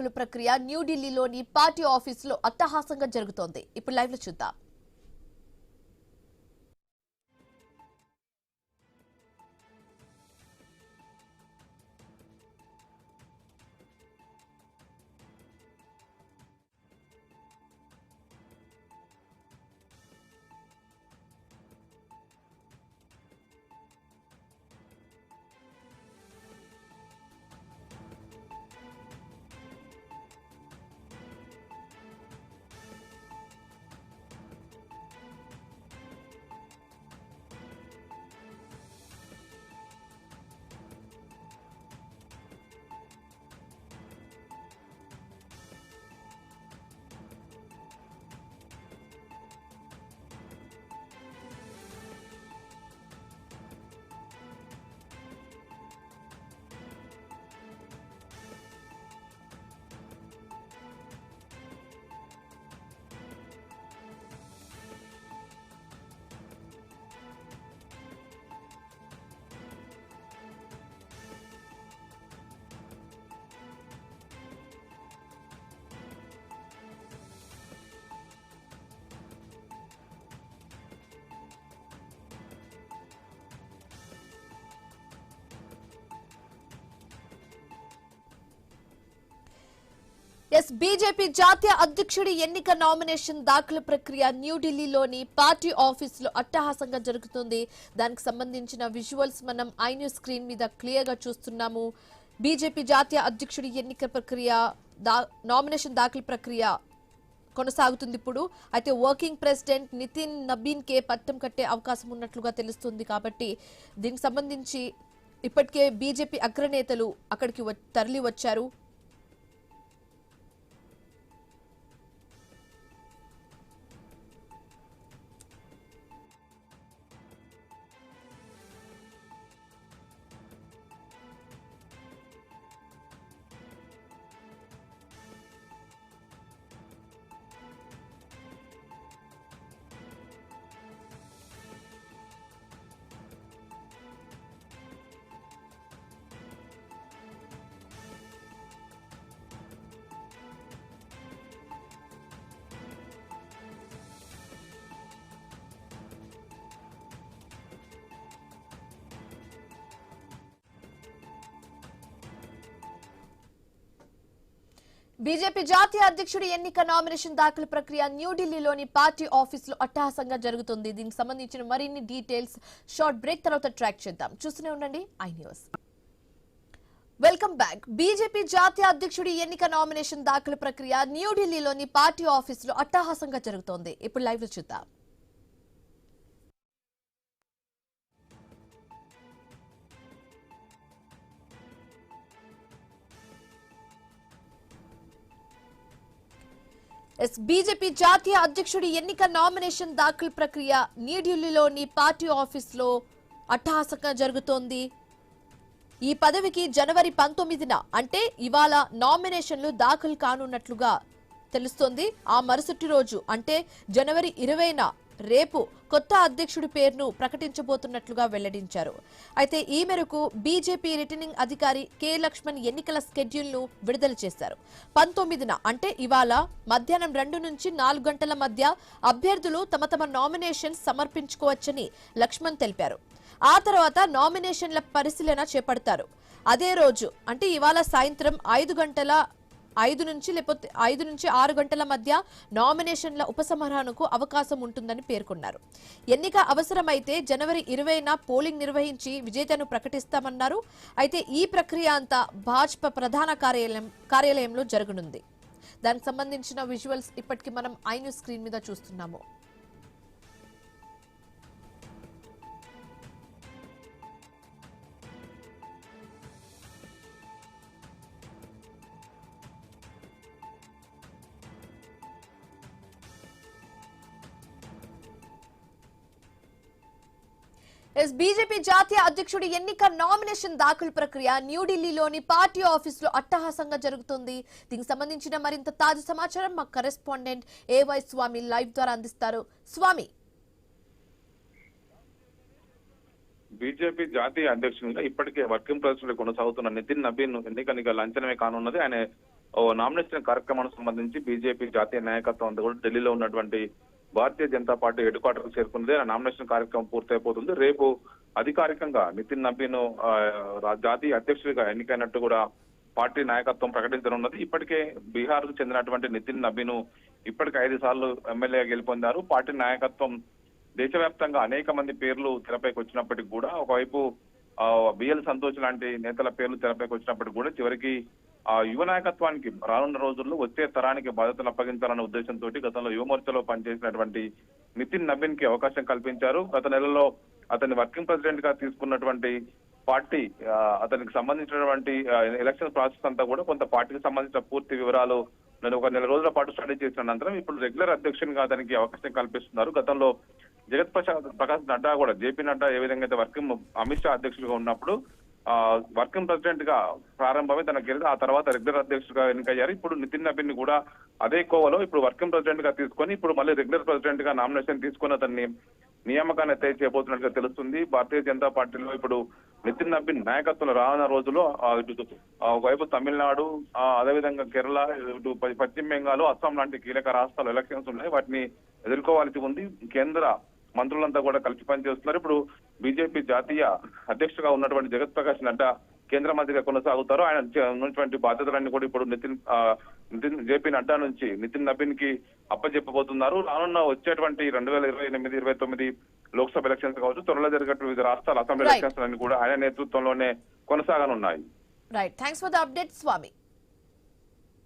దాఖలు ప్రక్రియ న్యూఢిల్లీలోని పార్టీ ఆఫీసులో అట్టహాసంగా జరుగుతోంది. ఇప్పుడు లైవ్ లో చూద్దాం. బీజేపీ జాతీయ అధ్యక్షుడి ఎన్నిక నామినేషన్ దాఖలు ప్రక్రియ న్యూఢిల్లీలోని పార్టీ ఆఫీసులో అట్టహాసంగా జరుగుతుంది. దానికి సంబంధించిన విజువల్స్ మనం ఐ న్యూస్ స్క్రీన్ మీద క్లియర్ గా చూస్తున్నాము. బీజేపీ జాతీయ అధ్యక్షుడి ఎన్నిక ప్రక్రియ నామినేషన్ దాఖలు ప్రక్రియ కొనసాగుతుంది. ఇప్పుడు అయితే వర్కింగ్ ప్రెసిడెంట్ నితిన్ నబీన్ కే పట్టం కట్టే అవకాశం ఉన్నట్లుగా తెలుస్తుంది. కాబట్టి దీనికి సంబంధించి ఇప్పటికే బీజేపీ అగ్రనేతలు అక్కడికి తరలి వచ్చారు. బీజేపీ జాతీయ అధ్యక్షుడి ఎన్నిక నామినేషన్ దాఖలు ప్రక్రియ న్యూఢిల్లీలోని పార్టీ ఆఫీసులో అట్టహాసంగా జరుగుతుంది. దీనికి సంబంధించిన మరిన్ని డీటెయిల్స్ షార్ట్ బ్రేక్ తర్వాత ట్రాక్ చేద్దాం. చూస్తూనే ఉండండి I news. Welcome back. BJP జాతీయ అధ్యక్షుడి ఎన్నిక నామినేషన్ దాఖలు ప్రక్రియ న్యూఢిల్లీలోని పార్టీ ఆఫీసులో అట్టహాసంగా జరుగుతోంది. ఇప్పుడు లైవ్ లో చూద్దాం. బీజేపీ జాతీయ అధ్యక్షుడి ఎన్నిక నామినేషన్ దాఖలు ప్రక్రియ న్యూఢిల్లీలోని పార్టీ ఆఫీసులో అట్టహాసంగా జరుగుతోంది. ఈ పదవికి జనవరి 19న అంటే ఇవాళ నామినేషన్లు దాఖలు కానున్నట్లుగా తెలుస్తోంది. ఆ మరుసటి రోజు అంటే జనవరి 20న రేపు కొత్త అధ్యక్షుడి పేరును ప్రకటించబోతున్నట్లుగా వెల్లడించారు. అయితే ఈ మేరకు బీజేపీ రిటర్నింగ్ అధికారి కె లక్ష్మణ్ ఎన్నికల షెడ్యూల్ ను విడుదల చేశారు. 19న అంటే ఇవాళ మధ్యాహ్నం 2 నుంచి 4 గంటల మధ్య అభ్యర్థులు తమ నామినేషన్ సమర్పించుకోవచ్చని లక్ష్మణ్ తెలిపారు. ఆ తర్వాత నామినేషన్ల పరిశీలన చేపడతారు. అదే రోజు అంటే ఇవాళ సాయంత్రం 5 నుంచి 6 గంటల మధ్య నామినేషన్ల ఉపసంహరణకు అవకాశం ఉంటుందని పేర్కొన్నారు. ఎన్నిక అవసరమైతే జనవరి 20న పోలింగ్ నిర్వహించి విజేతను ప్రకటిస్తామన్నారు. అయితే ఈ ప్రక్రియ అంతా భాజపా ప్రధాన కార్యాలయంలో జరగనుంది. దానికి సంబంధించిన విజువల్స్ ఇప్పటికీ మనం ఐ న్యూస్ స్క్రీన్ మీద చూస్తున్నాము. బీజేపీ జాతీయ అధ్యక్షుడి ఎన్నిక నామినేషన్ దాఖలు ప్రక్రియ న్యూఢిల్లీలోని పార్టీ ఆఫీసులో అట్టహాసంగా జరుగుతుంది. దీనికి సంబంధించిన మరింత తాజా సమాచారం మా కరెస్పాండెంట్ ఏవై స్వామి లైవ్ ద్వారా అందిస్తారు. స్వామి, బీజేపీ జాతీయ అధ్యక్షునిగా ఇప్పటికే వర్కింగ్ ప్రెసిడెంట్ కొనసాగుతున్న నితిన్ నబీన్ ఎన్నిక లాంఛనమే కానున్నది. ఆయన నామినేషన్ కార్యక్రమానికి సంబంధించి బీజేపీ జాతీయ నాయకత్వం అంతా కూడా ఢిల్లీలో ఉన్నటువంటి Bharatiya Janata party head quarter కు చేరుకుంది. ఆ నామినేషన్ కార్యక్రమం పూర్తయిపోతుంది. రేపు అధికారికంగా నితిన్ నబీన్ జాతీయ అధ్యక్షుడిగా ఎన్నికైనట్టు కూడా పార్టీ నాయకత్వం ప్రకటించనున్నది. ఇప్పటికే బీహార్ కు చెందినటువంటి నితిన్ నబీన్ ఇప్పటికే 5 సార్లు ఎమ్మెల్యేగా గెలుపొందారు. పార్టీ నాయకత్వం దేశవ్యాప్తంగా అనేక మంది పేర్లు తెరపైకి వచ్చినప్పటికీ కూడా ఒకవైపు బిఎల్ సంతోష్ లాంటి నేతల పేర్లు తెరపైకి వచ్చినప్పటికీ కూడా చివరికి యువ నాయకత్వానికి రానున్న రోజుల్లో వచ్చే తరానికి బాధ్యతలు అప్పగించాలన్న ఉద్దేశంతో గతంలో యువమోర్చాలో పనిచేసినటువంటి నితిన్ నబీన్ కి అవకాశం కల్పించారు. గత నెలలో అతన్ని వర్కింగ్ ప్రెసిడెంట్ గా తీసుకున్నటువంటి పార్టీ అతనికి సంబంధించినటువంటి ఎలక్షన్ ప్రాసెస్ అంతా కూడా కొంత పార్టీకి సంబంధించిన పూర్తి వివరాలు నేను ఒక నెల రోజుల పాటు స్టడీ చేసిన అనంతరం ఇప్పుడు రెగ్యులర్ అధ్యక్షునిగా అతనికి అవకాశం కల్పిస్తున్నారు. గతంలో జగత్ ప్రకాష్ నడ్డా కూడా జేపీ నడ్డా ఏ విధంగా అయితే వర్కింగ్ అమిత్ షా అధ్యక్షుడిగా ఉన్నప్పుడు వర్కింగ్ ప్రెసిడెంట్ గా ప్రారంభమై తనకు గెలిచి ఆ తర్వాత రెగ్యులర్ అధ్యక్షుడిగా ఎన్నికయ్యారు. ఇప్పుడు నితిన్ నబీన్ కూడా అదే కోవలో ఇప్పుడు వర్కింగ్ ప్రెసిడెంట్ గా తీసుకొని ఇప్పుడు మళ్ళీ రెగ్యులర్ ప్రెసిడెంట్ గా నామినేషన్ తీసుకొని అతన్ని నియామకాన్ని తయారు చేయబోతున్నట్టుగా తెలుస్తుంది. భారతీయ జనతా పార్టీలో ఇప్పుడు నితిన్ నబీన్ నాయకత్వంలో రానున్న రోజుల్లో ఒకవైపు తమిళనాడు, అదేవిధంగా కేరళ, ఇటు పశ్చిమ బెంగాల్, అస్సాం లాంటి కీలక రాష్ట్రాలు ఎలక్షన్స్ ఉన్నాయి. వాటిని ఎదుర్కోవాల్సి ఉంది. కేంద్ర మంత్రులంతా కూడా కలిసి పనిచేస్తున్నారు. ఇప్పుడు బీజేపీ జాతీయ అధ్యక్షుడిగా ఉన్నటువంటి జగత్ ప్రకాష్ నడ్డా కేంద్ర మంత్రిగా కొనసాగుతారు. ఆయన ఉన్నటువంటి బాధ్యతలన్నీ కూడా ఇప్పుడు జేపీ నడ్డా నుంచి నితిన్ నబీన్ కి అప్పచెప్పబోతున్నారు. రానున్న వచ్చేటువంటి 2028-29 లోక్సభ ఎలక్షన్స్ కావచ్చు, త్వరలో జరిగేటువంటి వివిధ రాష్ట్రాల అసెంబ్లీ ఎలక్షన్స్ అన్ని కూడా ఆయన నేతృత్వంలోనే కొనసాగనున్నాయి. Right, thanks for the update Swamy.